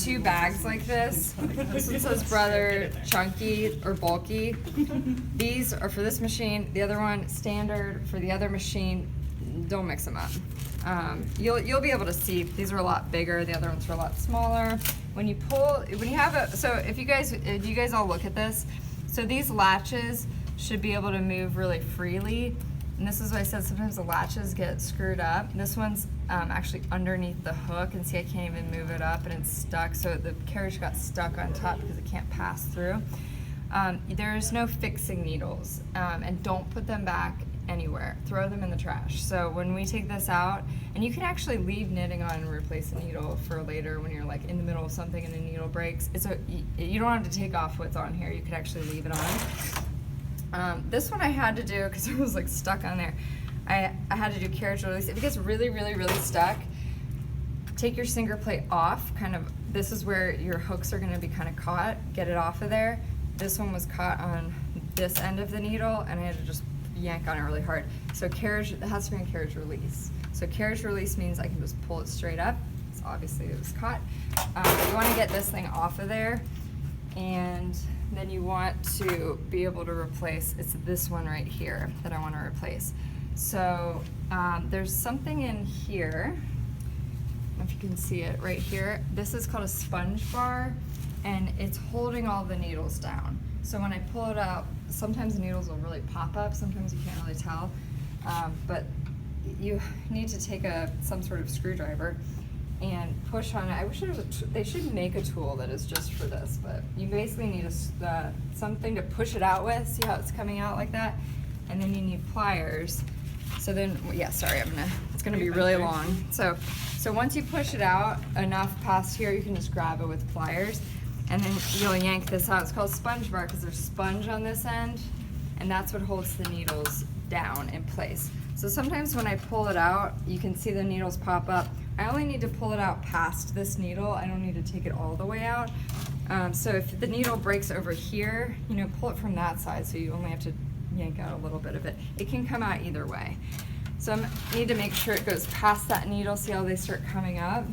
2 bags like this. This one says Brother Chunky or Bulky. These are for this machine. The other one standard for the other machine. Don't mix them up. You'll be able to see these are a lot bigger. The other ones are a lot smaller. When you have a, so if you guys all look at this, so these latches should be able to move really freely. And this is what I said, sometimes the latches get screwed up. This one's actually underneath the hook, and see I can't even move it up and it's stuck, so the carriage got stuck on top because it can't pass through. There's no fixing needles, and don't put them back anywhere. Throw them in the trash. So when we take this out, and you can actually leave knitting on and replace a needle for later when you're like in the middle of something and a needle breaks. You don't have to take off what's on here, you could actually leave it on. This one I had to do because it was like stuck on there. I had to do carriage release. If it gets really, really, really stuck, take your sinker plate off. Kind of, this is where your hooks are going to be kind of caught. Get it off of there. This one was caught on this end of the needle, and I had to just yank on it really hard. So carriage, it has to be on carriage release. So carriage release means I can just pull it straight up. So obviously it was caught. You want to get this thing off of there, and then you want to be able to replace, it's this one right here that I want to replace. So there's something in here, I don't know if you can see it right here. This is called a sponge bar, and it's holding all the needles down. So when I pull it out, sometimes the needles will really pop up, sometimes you can't really tell, but you need to take some sort of screwdriver and push on it. I wish there was they should make a tool that is just for this, but you basically need something to push it out with. See how it's coming out like that? And then you need pliers. So then, yeah, sorry, it's gonna be really long. So once you push it out enough past here, you can just grab it with pliers, and then you'll yank this out. It's called sponge bar because there's sponge on this end, and that's what holds the needles down in place. So sometimes when I pull it out, you can see the needles pop up. I only need to pull it out past this needle. I don't need to take it all the way out. So if the needle breaks over here, pull it from that side, so you only have to yank out a little bit of it. It can come out either way. So I need to make sure it goes past that needle. See how they start coming up?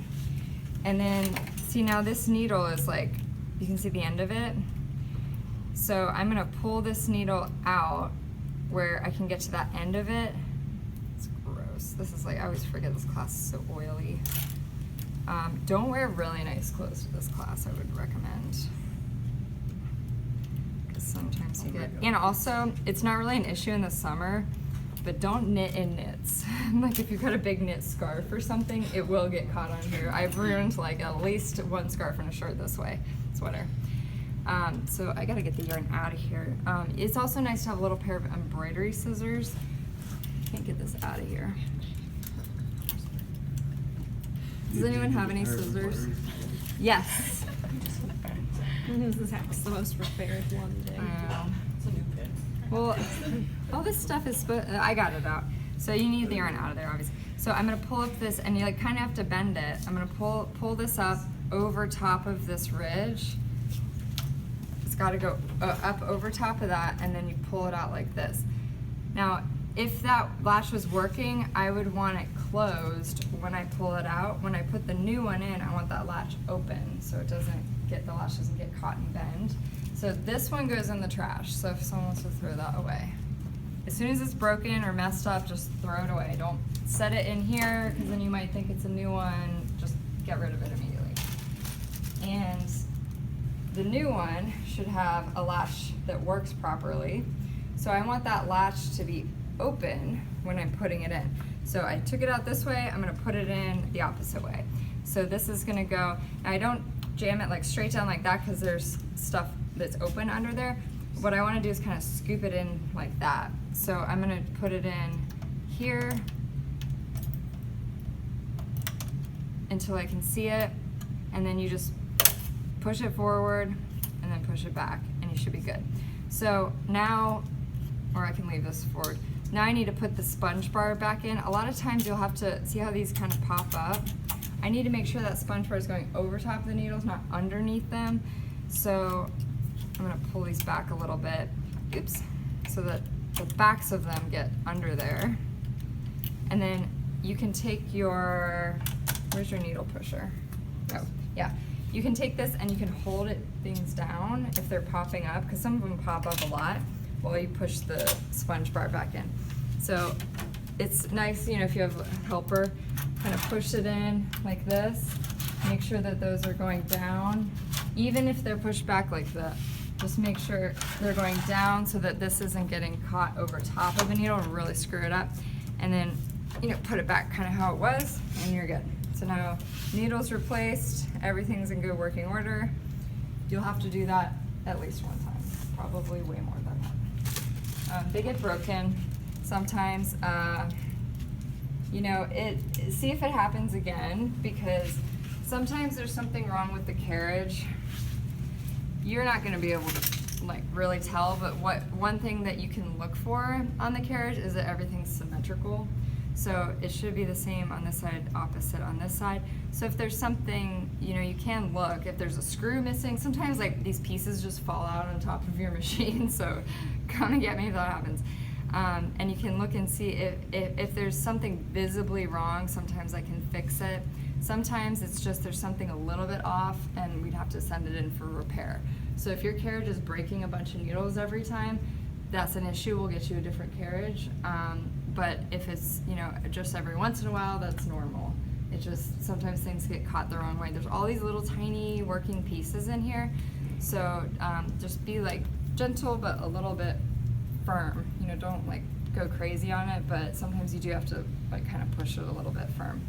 And then, see now this needle is like, you can see the end of it. So I'm gonna pull this needle out where I can get to that end of it. It's gross. This is like, I always forget this class is so oily. Don't wear really nice clothes to this class, I would recommend. Because sometimes you get, and also, it's not really an issue in the summer, but don't knit in knits. Like if you've got a big knit scarf or something, it will get caught on here. I've ruined like at least one scarf and a shirt this way, sweater. So I gotta get the yarn out of here. It's also nice to have a little pair of embroidery scissors. Can't get this out of here. Does anyone have any scissors? Yes. This is the most prepared one day. Well, all this stuff is, I got it out. So you need the yarn out of there, obviously. So I'm gonna pull up this, and you like kind of have to bend it. I'm gonna pull this up over top of this ridge. It's gotta go up over top of that, and then you pull it out like this. Now, if that latch was working, I would want it closed when I pull it out. When I put the new one in, I want that latch open so it doesn't get, the latch doesn't get caught and bend. So this one goes in the trash, so if someone wants to throw that away. As soon as it's broken or messed up, just throw it away. Don't set it in here, because then you might think it's a new one. Just get rid of it immediately. And the new one should have a latch that works properly. So I want that latch to be open when I'm putting it in. So I took it out this way, I'm gonna put it in the opposite way. So this is gonna go, now I don't jam it like straight down like that because there's stuff that's open under there. What I wanna do is kind of scoop it in like that. So I'm gonna put it in here until I can see it, and then you just push it forward and then push it back, and you should be good. So now, or I can leave this forward. Now I need to put the sponge bar back in. A lot of times you'll have to, see how these kind of pop up? I need to make sure that sponge bar is going over top of the needles, not underneath them. So I'm gonna pull these back a little bit, oops, so that the backs of them get under there. And then you can take your, where's your needle pusher? Oh, yeah. you can take this and you can hold things down if they're popping up, because some of them pop up a lot while you push the sponge bar back in. So it's nice, you know, if you have a helper, kind of push it in like this. Make sure that those are going down, even if they're pushed back like that. Just make sure they're going down so that this isn't getting caught over top of the needle and really screw it up. And then, you know, put it back kind of how it was, and you're good. So now needle's replaced, everything's in good working order. You'll have to do that at least one time, probably way more than that. They get broken sometimes. You know, see if it happens again, because sometimes there's something wrong with the carriage. You're not going to be able to like really tell, but one thing that you can look for on the carriage is that everything's symmetrical. So it should be the same on this side, opposite on this side. So if there's something, you know, you can look. If there's a screw missing, sometimes like these pieces just fall out on top of your machine, so come and get me if that happens. And you can look and see if there's something visibly wrong. Sometimes I can fix it. Sometimes it's just there's something a little bit off and we'd have to send it in for repair. So if your carriage is breaking a bunch of needles every time, that's an issue. We'll get you a different carriage. But if it's, you know, just every once in a while, that's normal. It just, sometimes things get caught the wrong way. There's all these little tiny working pieces in here. So just be like gentle, but a little bit firm. You know, don't like go crazy on it, but sometimes you do have to like kind of push it a little bit firm.